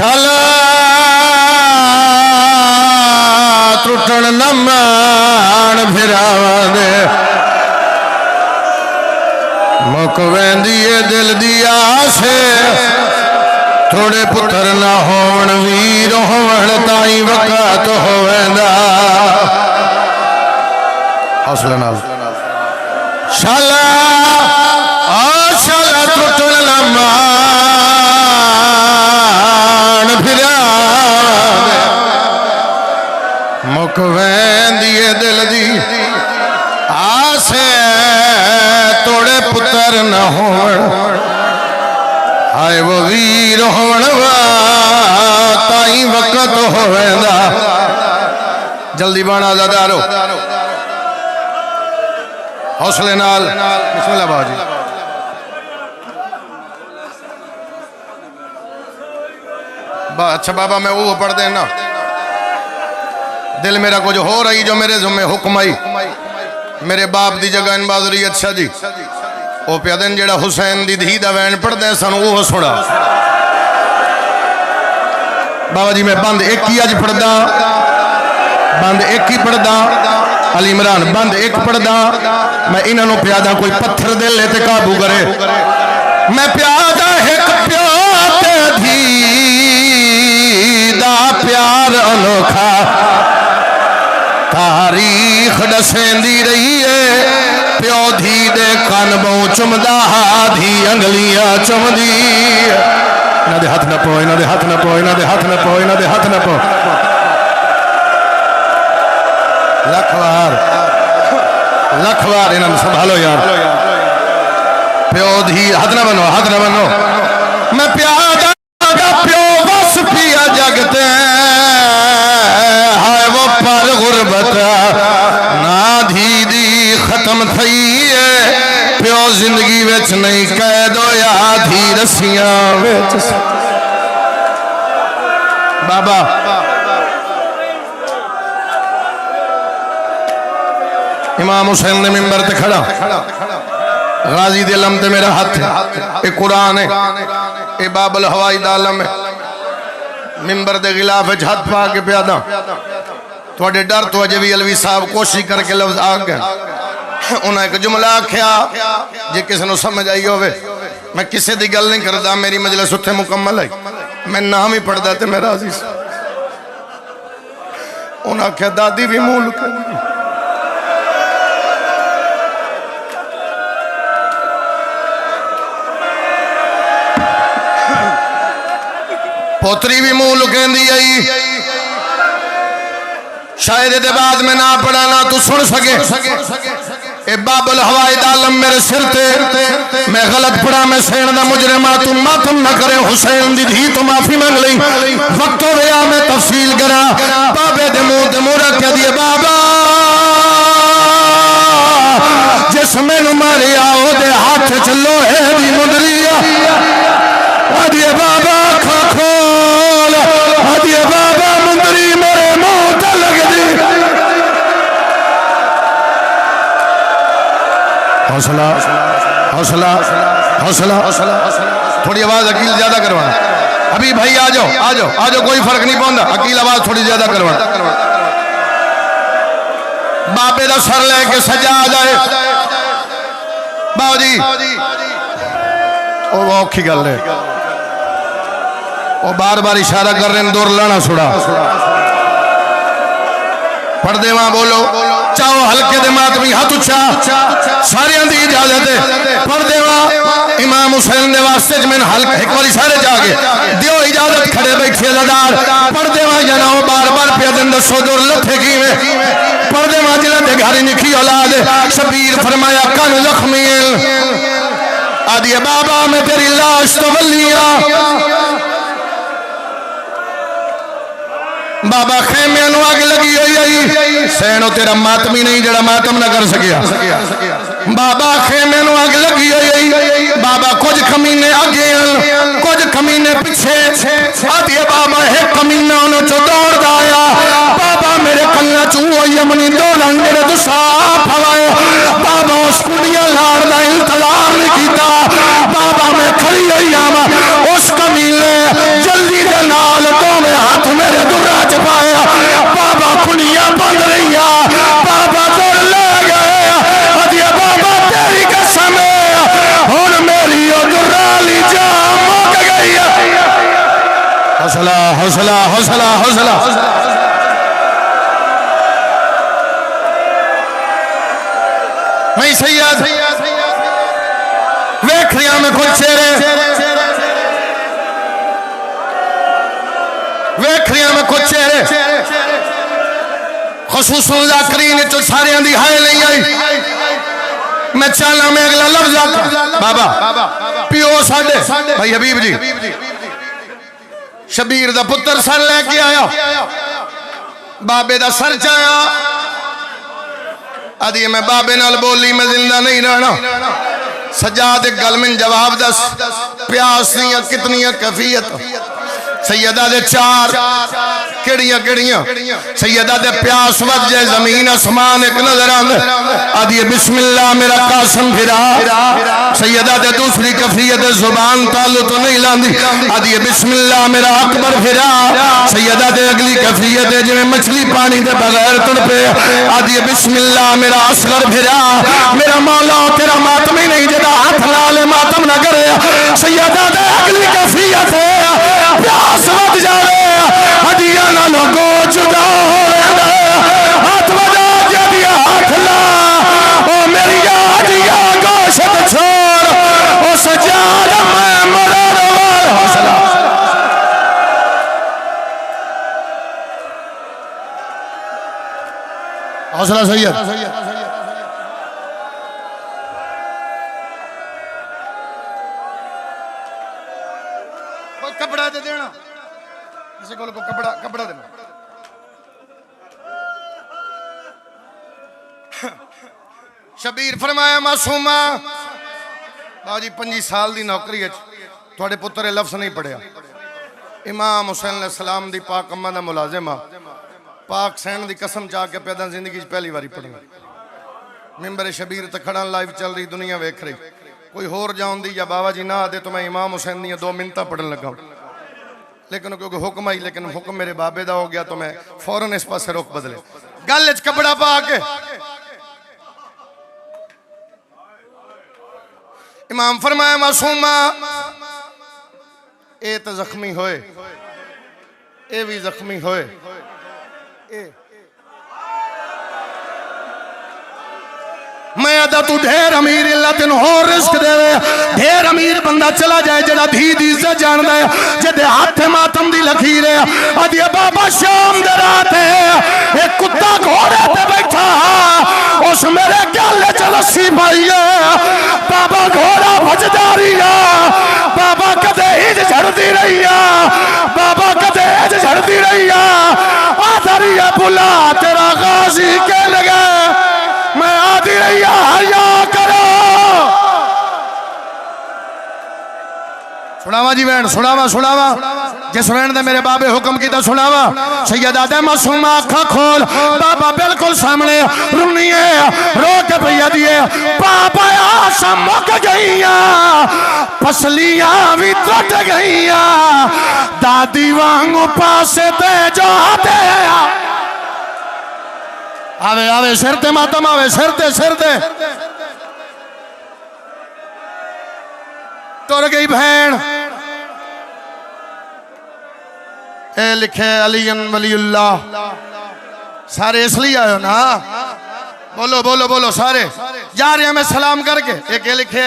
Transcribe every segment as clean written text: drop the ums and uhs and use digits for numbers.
शाला त्रुटन नमान फिरावा दे मुक वेंदी दिल दी आस थोड़े पुत्र ना होवन वीर होवन ताई वक़्त होवेंदा हौसला नाल शाला शाला त्रुटन नमान फिरावा मुक वेंदी दिल दी आस तोड़े पुत्र न होवन आए वो वीर होवन ताई वक़्त होवेंदा जल्दी बाणा ज़ादारो हौसले नाल बिस्मिल्लाह बाजी अच्छा बाबा मैं वो पढ़ देना दिल मेरा कुछ हो रही जो मेरे जुम्मे हुक्म आई मेरे बाप की जगह इन बादरी अच्छा जी वो प्या दिन जेड़ा हुसैन दी धी दा वैन पढ़ते सन वो सुना बाबा जी मैं बंद एक ही अज पढ़दा बंद एक ही पढ़दा अली इमरान बंद एक पढ़दा मैं इन्हों प्यादा कोई पत्थर दे ले ते काबू करे मैं प्यादा एक प्यो ते धी दा प्यार अनोखा तारीख दसेंदी रही है प्यो धी दे कन बहु चुमदा धी अंगलियां चुमदी इन्हां दे हाथ न पो इन्हां दे हाथ न पो इन्हां दे हाथ न पो इन्हां दे हाथ न पो लख बार इन्हां संभालो यार प्यो धी हाथ न बनो मैं प्यादा प्यो बस पिया जगते हाय वो पर गुरबत ना धी दी खत्म थई है प्यो जिंदगी विच नहीं कैद होया धी रस्सियां विच बाबा इमाम हुसैन ने मिंबर ते खड़ा गाजी दे लम ते मेरा हाथ ये कुरान है ये बाबल हवाई दालम है मिंबर दे गिलाफ हाथ पा के प्यादा थोड़े डर तो अजे भी अलवी साहब कोशिश करके लफ्ज आ गए उन्हें एक जुमला आख्या जे किसी को समझ आई होवे मैं किसी की गल नहीं करता मेरी मजलिस उत्थे मुकम्मल है मैं नाम ही पढ़ता तो मैं राजी सा उन्हें आख्या दादी भी मूल पोतरी भी मुंह लुकेंदी आई शायद ये बाद में ना पढ़ा ना तू सुन सके ए बाबुल हवाई दालम मेरे सिर ते मैं गलत पढ़ा मैं सेन दा मुजरिमा तू मातम न करे हुसैन दी धी तो माफी मांग लई वक्त हो गया मैं तफसील करा बाबे दे मुंह रख दिए बाबा जिस मैनू मारे आओ दे हाथ च लोहे दी मुंदरी आदिए बाबा खोल आदिए बाबा मुंदरी मेरे मुंह ते लग दी हौसला हौसला हौसला थोड़ी आवाज अकील ज्यादा करवाना अभी भाई आ जाओ कोई फर्क नहीं पौंदा अकील आवाज थोड़ी ज्यादा करवाना बाबे का सर लेके सजा आ जाए बाबू जी वो औखी गल है वो बार बार इशारा कर रहे हैं दूर लाना सुड़ा पढ़ दे वहां बोलो चाहो हल्के दे मातमी हाथ उच्चा सारे दी इजाजत है पढ़ दे वहां इमाम हुसैन दे वास्ते मैंने हल्का एक बार सारे जाके दियो इजाजत खड़े बैठे लदार पढ़ दे वहां जनाओ बार बार पे दिन दसो दूर लथे कीवे पढ़ दे वहां जिला दे घर निकी औलाद शबीर फरमाया कन जख्मी आदि बाबा मैं तेरी लाश तो वलिया बाबा खेमे अग लगी हुई सैनो तेरा मातमी नहीं जड़ा मातम न कर सकिया बाबा खेमे अग लगी हुई बाबा कुछ कमीने आगे कुछ कमीने पिछे आदि बाबा है कमीना चो दौड़दा आया बाबा मेरे कन्ना चू यमनी दो रंग मेरे तो साफ हवाए बाबा उस कुड़िया लाड़ का इंतजार नहीं किया बाबा मैं खड़ी हुई आवा उस कमीने जल्दी दे नाल हौसला हौसला हौसला हौसला नहीं सैयद वेखरिया में कुछ चेहरे वेखरिया में कुछ चेहरे खुसूसन ज़ाकरीन जो सारे दी हाय नहीं आई मैं चाहना में अगला लफ्ज बाबा पियो साडे भाई हबीब जी शबीर दा पुत्र सर लेके आया बाबे दा सर चाया आदि मैं बाबे नाल बोली मैं जिंदा नहीं रहना सजाद गल में जवाब दस प्यास कितनी कैफियत सैयदा दे चार केड़ियां केड़ियां सैयदा दे प्यास वजे जमीन आसमान एक नजर आंदे आदि बिस्मिल्लाह मेरा कासम फिरा सैयदा दे दूसरी कैफियत जुबान तालु तो नहीं लांदी आदि बिस्मिल्लाह मेरा अकबर फिरा सैयदा दे अगली कैफियत जिवें मछली पानी दे बगैर तड़पे आदि बिस्मिल्लाह मेरा असगर फिरा मेरा मौला तेरा मातम ही नहीं जेदा हाथ लाले मातम ना करे सैयदा दे अगली कैफियत प्यास वध जावे हड्डियां ना लोगो जुदा हो हाथ बजा जदी हाथ ला ओ मेरी हड्डियां गोश्त छोड़ ओ सजाद मैं मरर हौसला हौसला सैयद कपड़ा दे देना किसी को कपड़ा कपड़ा देना शबीर फरमाया मासूमा बाजी 25 साल की नौकरी थोड़े पुत्र लफ्ज नहीं पढ़िया इमाम हुसैन अलैहिस्सलाम दी पाक अम्मा दा मुलाजिमा पाक सैन दी कसम चाह के पैदा जिंदगी पहली बारी पढ़ना मिंबर शबीर ते खड़ा लाइव चल रही दुनिया वेख रही कोई होर जाऊंदी या बाबा जी ना आदे तो मैं इमाम हुसैन दी 2 मिनट पढ़न लगा लेकिन क्योंकि हुक्म आई लेकिन हुक्म मेरे बाबे दा हो गया तो मैं फौरन इस पासे रुख बदले गल च कपड़ा पा के इमाम फरमाया मासूमा ए तो जख्मी होए ए भी जख्मी होए मैं अदा तू ढेर अमीर अल्लाह तेन होर रिस्क देवे ढेर अमीर बंदा चला जाए जरा धी दी इज्जत जानदा है जेदे हाथ मातम दी लकीर है अदी बाबा शाम दे रात है एक कुत्ता घोड़े ते बैठा उस मेरे गल च लस्सी पाई है बाबा घोड़ा भजदा रही बाबा कदे हिज झड़दी रही बाबा कदे हिज झड़दी रही आधा रही बुला तेरा गाजी के लगे मैं आदि रैया हया करो सुनावा जी बहन सुनावा जिस बहन ने मेरे बाबे हुक्म किया सुनावा सैयद आदे मासूमा अखा खोल बाबा बिल्कुल सामने रुनिए रो के भैया दिए बाबा आशा मुक गईया फसलियां भी टूट गईया दादी वांगू पासे ते जाते आवे आवे सिर ते मातम आवे सिर ते तुर गई बहन ए लिखे अलीन वलीउल्लाह सारे इसलिए आयो ना बोलो बोलो बोलो सारे जा रहे मैं सलाम करके एक लिखे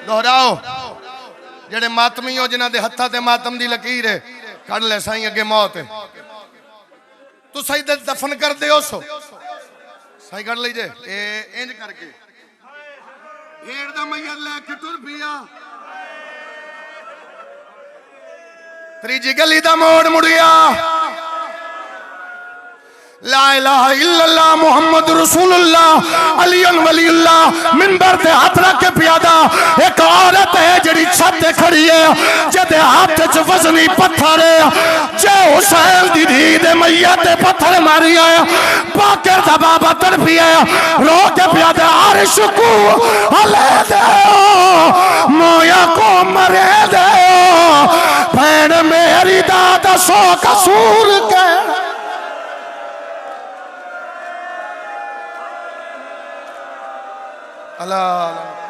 दोहराओ जेड़े मातमी हो जिन्हां दे हत्थां ते मातम दी लकीर है कढ़ ले साईं अगे मौत है तू सही दफन कर दे उस सही कर लीजिए इंज करके भेड़ दा मैया लेके टुर पिया त्रीजी गली दा मोड़ मुड़िया ला इलाहा इल्लल्लाह मुहम्मद रसूलुल्लाह अलीन वलीउल्लाह मिंबर ते हाथ रख के प्यादा एक औरत है जड़ी छत ते खड़ी है जेदे हाथ च वजनी पत्थर है जे हुसैन दी धी दे मैया ते पत्थर मारी है बाकर दा बाबा तड़फी है रो के प्यादा अर्श को हले दे मोया को मरे दे भैन मेरी दादा सो कसूर के अल्लाह